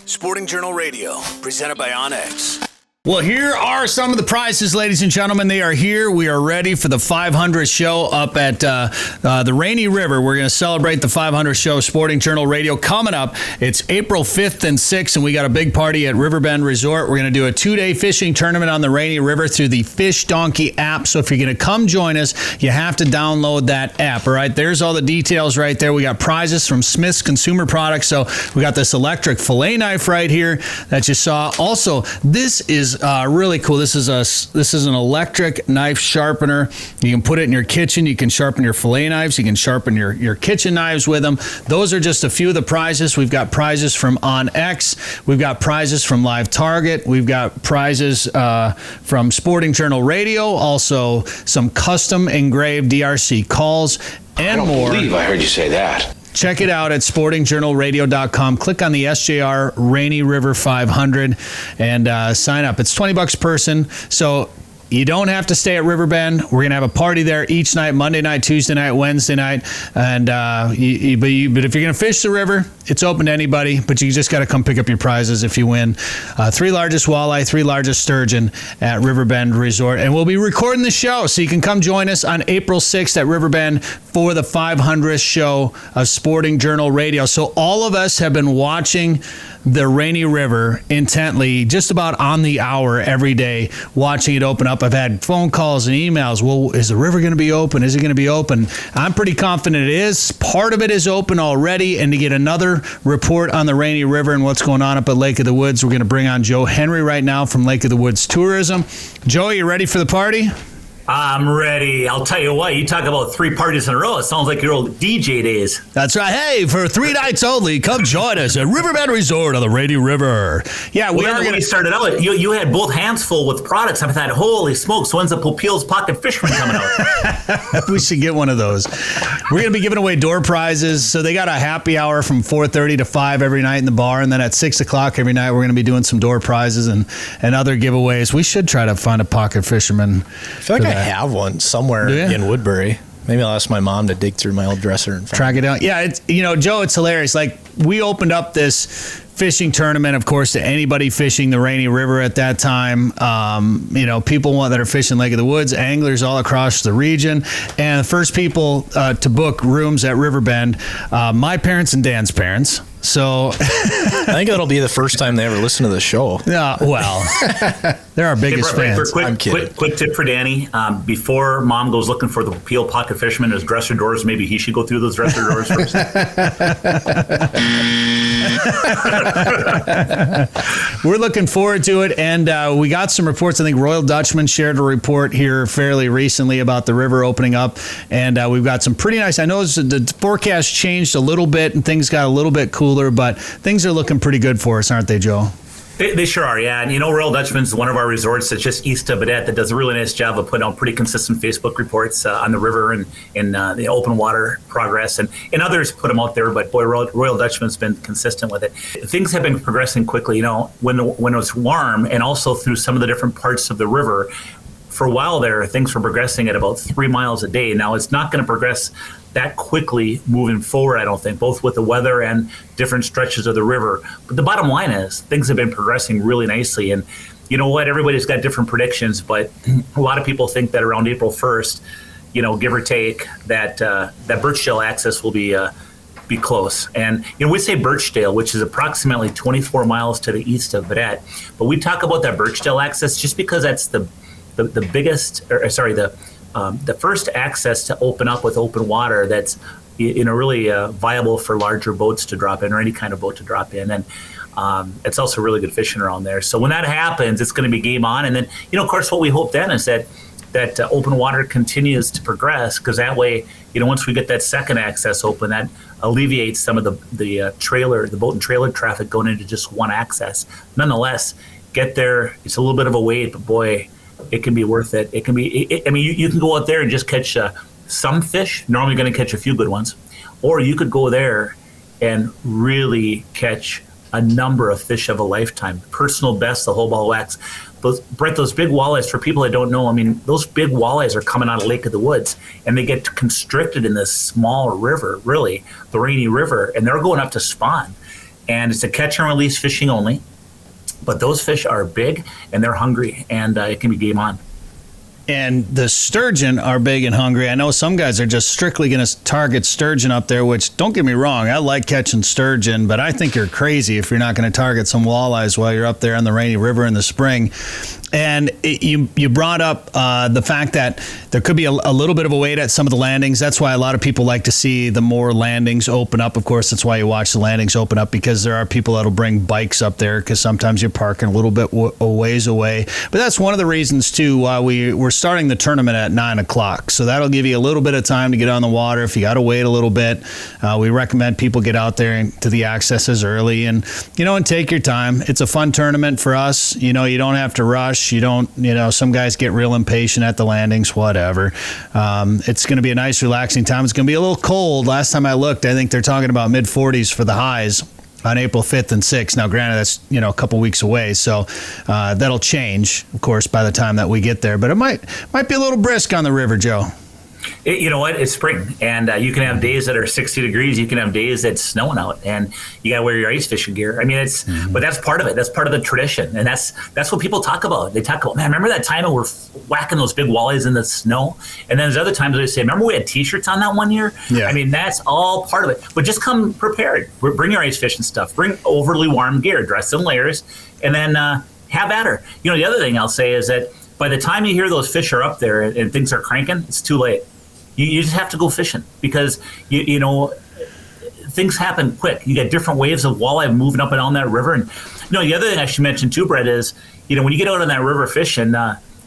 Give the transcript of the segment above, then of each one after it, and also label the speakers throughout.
Speaker 1: Sporting Journal Radio, presented by Onyx.
Speaker 2: Well, here are some of the prizes, ladies and gentlemen. They are here. We are ready for the 500th show up at the Rainy River. We're going to celebrate the 500th show, Sporting Journal Radio. Coming up, it's April 5th and 6th, and we got a big party at Riverbend Resort. We're going to do a 2-day fishing tournament on the Rainy River through the Fish Donkey app. So if you're going to come join us, you have to download that app, all right? There's all the details right there. We got prizes from Smith's Consumer Products. So we got this electric fillet knife right here that you saw. Also, this is really cool. This is an electric knife sharpener. You can put it in your kitchen. You can sharpen your fillet knives. You can sharpen your kitchen knives with them. Those are just a few of the prizes. We've got prizes from OnX. We've got prizes from Live Target. We've got prizes from Sporting Journal Radio. Also, some custom engraved DRC calls and more.
Speaker 3: I believe I heard you say that.
Speaker 2: Check it out at sportingjournalradio.com. Click on the SJR Rainy River 500 and sign up. It's $20 a person, so you don't have to stay at Riverbend. We're going to have a party there each night, Monday night, Tuesday night, Wednesday night. And but if you're going to fish the river, it's open to anybody, but you just got to come pick up your prizes if you win. 3 largest walleye, 3 largest sturgeon at Riverbend Resort. And we'll be recording the show, so you can come join us on April 6th at Riverbend for the 500th show of Sporting Journal Radio. So all of us have been watching the Rainy River intently, just about on the hour every day, watching it open up. I've had phone calls and emails. Well, is the river going to be open? Is it going to be open? I'm pretty confident it is. Part of it is open already, and to get another report on the Rainy River and what's going on up at Lake of the Woods, we're going to bring on Joe Henry right now from Lake of the Woods Tourism. Joe, you ready for the party?
Speaker 4: I'm ready. I'll tell you what, you talk about 3 parties in a row. It sounds like your old DJ days.
Speaker 2: That's right. Hey, for 3 nights only, come join us at Riverbend Resort on the Rainy River. Yeah, we are going to
Speaker 4: start it out. You had both hands full with products. I thought, holy smokes, when's the Popeil's Pocket Fisherman coming out?
Speaker 2: We should get one of those. We're going to be giving away door prizes. So they got a happy hour from 4:30 to 5 every night in the bar. And then at 6 o'clock every night, we're going to be doing some door prizes and other giveaways. We should try to find a pocket fisherman.
Speaker 5: I feel like I have one somewhere in Woodbury. Maybe I'll ask my mom to dig through my old dresser and
Speaker 2: track it down. Yeah, it's, Joe, it's hilarious. Like, we opened up this fishing tournament, of course, to anybody fishing the Rainy River at that time. People that are fishing Lake of the Woods, anglers all across the region. And the first people to book rooms at Riverbend, my parents and Dan's parents. So
Speaker 5: I think that'll be the first time they ever listen to the show.
Speaker 2: Yeah, well, they're our biggest fans.
Speaker 4: I'm kidding. Quick tip for Danny. Before Mom goes looking for the Popeil Pocket Fisherman as dresser doors, maybe he should go through those dresser doors first.
Speaker 2: We're looking forward to it, and we got some reports. I think Royal Dutchman shared a report here fairly recently about the river opening up, and we've got some pretty nice. I know the forecast changed a little bit, and things got a little bit cooler, but things are looking pretty good for us, aren't they, Joe?
Speaker 4: They sure are, yeah. And Royal Dutchman's one of our resorts that's just east of Baudette that does a really nice job of putting out pretty consistent Facebook reports on the river and the open water progress. And others put them out there, but boy, Royal Dutchman's been consistent with it. Things have been progressing quickly, when it was warm, and also through some of the different parts of the river. For a while there, things were progressing at about 3 miles a day. Now, it's not going to progress that quickly moving forward, I don't think, both with the weather and different stretches of the river. But the bottom line is things have been progressing really nicely. And you know what? Everybody's got different predictions, but a lot of people think that around April 1st, give or take, that Birchdale access will be close. And we say Birchdale, which is approximately 24 miles to the east of Baudette. But we talk about that Birchdale access just because that's the first access to open up with open water that's really viable for larger boats to drop in, or any kind of boat to drop in. And it's also really good fishing around there. So when that happens, it's going to be game on. And then, of course, what we hope then is that open water continues to progress, because that way, once we get that second access open, that alleviates some of the boat and trailer traffic going into just one access. Nonetheless, get there. It's a little bit of a wait, but boy, it can be worth it. It can be. You can go out there and just catch some fish. Normally, going to catch a few good ones, or you could go there and really catch a number of fish of a lifetime. Personal best, the whole ball of wax. Brett, those big walleyes, for people that don't know, those big walleyes are coming out of Lake of the Woods, and they get constricted in this small river, really, the Rainy River, and they're going up to spawn. and it's a catch and release fishing only. But those fish are big and they're hungry, and it can be game on.
Speaker 2: And the sturgeon are big and hungry. I know some guys are just strictly going to target sturgeon up there, which, don't get me wrong, I like catching sturgeon, but I think you're crazy if you're not going to target some walleyes while you're up there on the Rainy River in the spring. And you brought up the fact that there could be a little bit of a wait at some of the landings. That's why a lot of people like to see the more landings open up. Of course, that's why you watch the landings open up, because there are people that'll bring bikes up there, because sometimes you're parking a little bit a ways away. But that's one of the reasons, too, why we're starting the tournament at 9 o'clock. So that'll give you a little bit of time to get on the water. If you got to wait a little bit, we recommend people get out there to the accesses early and take your time. It's a fun tournament for us. You don't have to rush. You don't, some guys get real impatient at the landings, whatever. It's going to be a nice, relaxing time. It's going to be a little cold. Last time I looked, I think they're talking about mid-40s for the highs on April 5th and 6th. Now, granted, that's, a couple weeks away, so that'll change, of course, by the time that we get there. But it might be a little brisk on the river, Joe.
Speaker 4: You know what? It's spring, and you can have days that are 60 degrees. You can have days that's snowing out, and you got to wear your ice fishing gear. I mean, but that's part of it. That's part of the tradition, and that's what people talk about. They talk about, man, remember that time when we're whacking those big walleyes in the snow? And then there's other times they say, remember we had T-shirts on that one year?
Speaker 2: Yeah.
Speaker 4: I mean, that's all part of it. But just come prepared. Bring your ice fishing stuff. Bring overly warm gear. Dress in layers, and then have at her. The other thing I'll say is that by the time you hear those fish are up there and things are cranking, it's too late. You just have to go fishing, because things happen quick. You get different waves of walleye moving up and down that river. And the other thing I should mention too, Brett, is when you get out on that river fishing,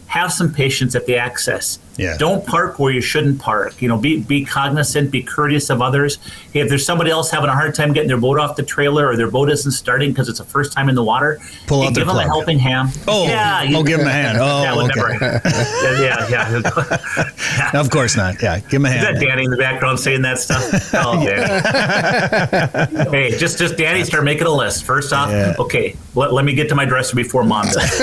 Speaker 4: have some patience at the access.
Speaker 2: Yeah.
Speaker 4: Don't park where you shouldn't park. Be cognizant, be courteous of others. Hey, if there's somebody else having a hard time getting their boat off the trailer, or their boat isn't starting because it's the first time in the water,
Speaker 2: pull out their
Speaker 4: give them a helping hand.
Speaker 2: Oh,
Speaker 4: yeah,
Speaker 2: give them a hand. Oh,
Speaker 4: that would
Speaker 2: okay.
Speaker 4: never. Yeah.
Speaker 2: Of course not. Yeah, give them a hand.
Speaker 4: Is that Danny in the background saying that stuff? Oh, Danny. Hey, just Danny, start making a list. First off, okay, let me get to my dresser before Mom does.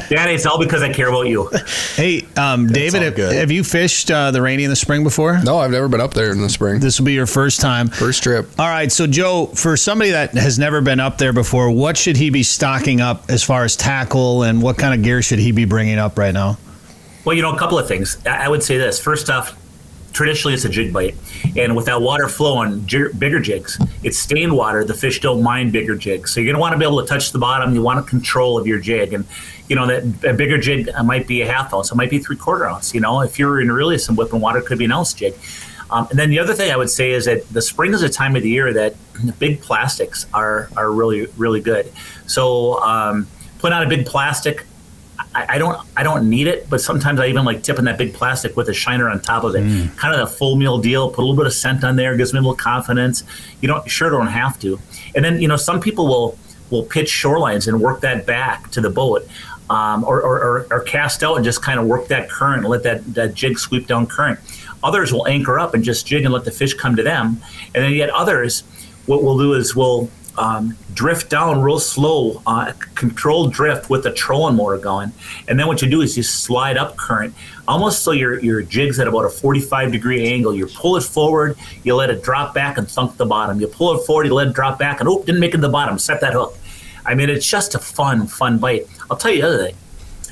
Speaker 4: Danny, it's all because I care about you.
Speaker 2: Hey, David, have you fished the Rainy in the spring before?
Speaker 3: No, I've never been up there in the spring.
Speaker 2: This will be your first time.
Speaker 3: First trip.
Speaker 2: All right, so Joe, for somebody that has never been up there before, what should he be stocking up as far as tackle, and what kind of gear should he be bringing up right now?
Speaker 4: Well, a couple of things. I would say this. First off, traditionally it's a jig bite, and with that water flowing, bigger jigs, it's stained water. The fish don't mind bigger jigs, so you're going to want to be able to touch the bottom. You want control of your jig, and that a bigger jig might be a half ounce, it might be 3/4 ounce. If you're in really some whipping water, it could be an ounce jig. And then the other thing I would say is that the spring is a time of the year that big plastics are really, really good. So put on a big plastic. I don't need it, but sometimes I even like tipping that big plastic with a shiner on top of it. Kind of a full meal deal. Put a little bit of scent on there, gives me a little confidence. You don't have to. And then some people will pitch shorelines and work that back to the boat, or cast out and just kind of work that current and let that jig sweep down current. Others will anchor up and just jig and let the fish come to them. And then yet others, what we'll do is we'll drift down real slow, controlled drift with the trolling motor going. And then what you do is you slide up current, almost so your jig's at about a 45-degree angle. You pull it forward, you let it drop back and thunk the bottom. You pull it forward, you let it drop back, and didn't make it to the bottom. Set that hook. I mean, it's just a fun bite. I'll tell you the other thing.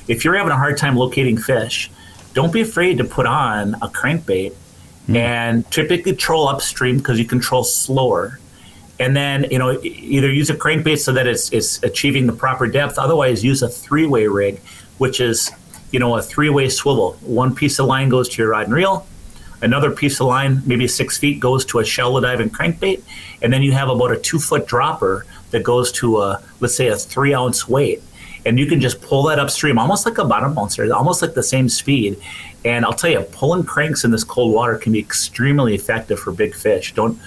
Speaker 4: If you're having a hard time locating fish, don't be afraid to put on a crankbait and typically troll upstream, because you can troll slower. And then, either use a crankbait so that it's achieving the proper depth. Otherwise, use a 3-way rig, which is, a 3-way swivel. One piece of line goes to your rod and reel. Another piece of line, maybe 6 feet, goes to a shallow diving crankbait. And then you have about a 2-foot dropper that goes to let's say a 3-ounce weight. And you can just pull that upstream, almost like a bottom bouncer, almost like the same speed. And I'll tell you, pulling cranks in this cold water can be extremely effective for big fish. Don't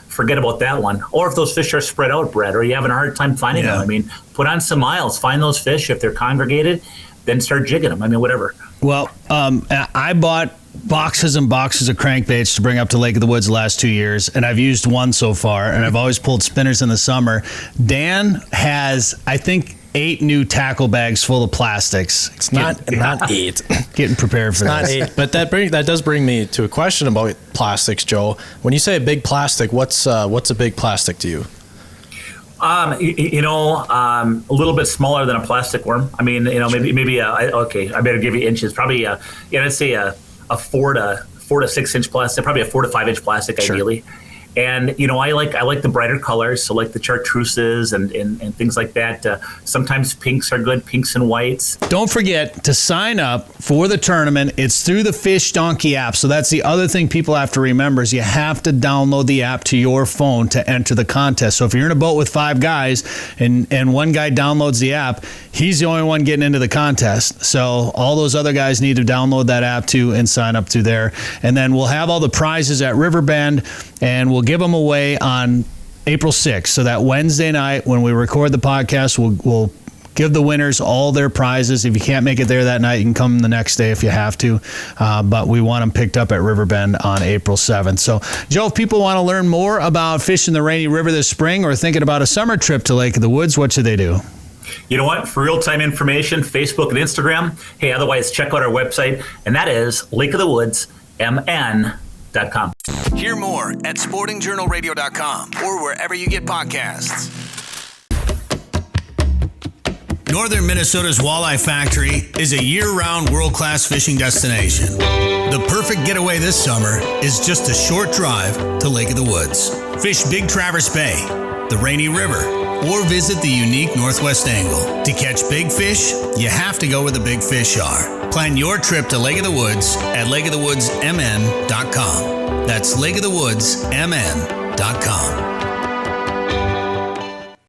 Speaker 4: forget about that one. Or if those fish are spread out, Brett, or you're having a hard time finding them, I mean, put on some miles, find those fish. If they're congregated, then start jigging them. I mean, whatever.
Speaker 2: Well, I bought boxes and boxes of crankbaits to bring up to Lake of the Woods the last 2 years, and I've used one so far, and I've always pulled spinners in the summer. Dan has, I think, 8 new tackle bags full of plastics.
Speaker 5: It's not 8.
Speaker 2: Getting prepared for
Speaker 5: Not
Speaker 2: this.
Speaker 5: 8. But that does bring me to a question about plastics, Joe. When you say a big plastic, what's a big plastic to you?
Speaker 4: A little bit smaller than a plastic worm. I mean, maybe I better give you inches. Probably, I'd say a 4 to 6 inch plastic, probably a 4 to 5 inch plastic,
Speaker 5: Sure.
Speaker 4: ideally. And I like the brighter colors, so like the chartreuses and things like that. Sometimes pinks are good, pinks and whites.
Speaker 2: Don't forget to sign up for the tournament. It's through the Fish Donkey app. So that's the other thing people have to remember is you have to download the app to your phone to enter the contest. So if you're in a boat with 5 guys and one guy downloads the app, he's the only one getting into the contest. So all those other guys need to download that app too and sign up through there. And then we'll have all the prizes at Riverbend, and we'll give them away on April 6th. So that Wednesday night when we record the podcast, we'll give the winners all their prizes. If you can't make it there that night, you can come the next day if you have to. But we want them picked up at Riverbend on April 7th. So, Joe, if people want to learn more about fishing the Rainy River this spring or thinking about a summer trip to Lake of the Woods, what should they do?
Speaker 4: You know what? For real-time information, Facebook and Instagram. Hey, otherwise, check out our website, and that is lakeofthewoodsmn.com.
Speaker 1: Hear more at sportingjournalradio.com or wherever you get podcasts. Northern Minnesota's Walleye Factory is a year-round world-class fishing destination. The perfect getaway this summer is just a short drive to Lake of the Woods. Fish Big Traverse Bay, the Rainy River, or visit the unique Northwest Angle. To catch big fish, you have to go where the big fish are. Plan your trip to Lake of the Woods at lakeofthewoodsmn.com. That's lakeofthewoodsmn.com.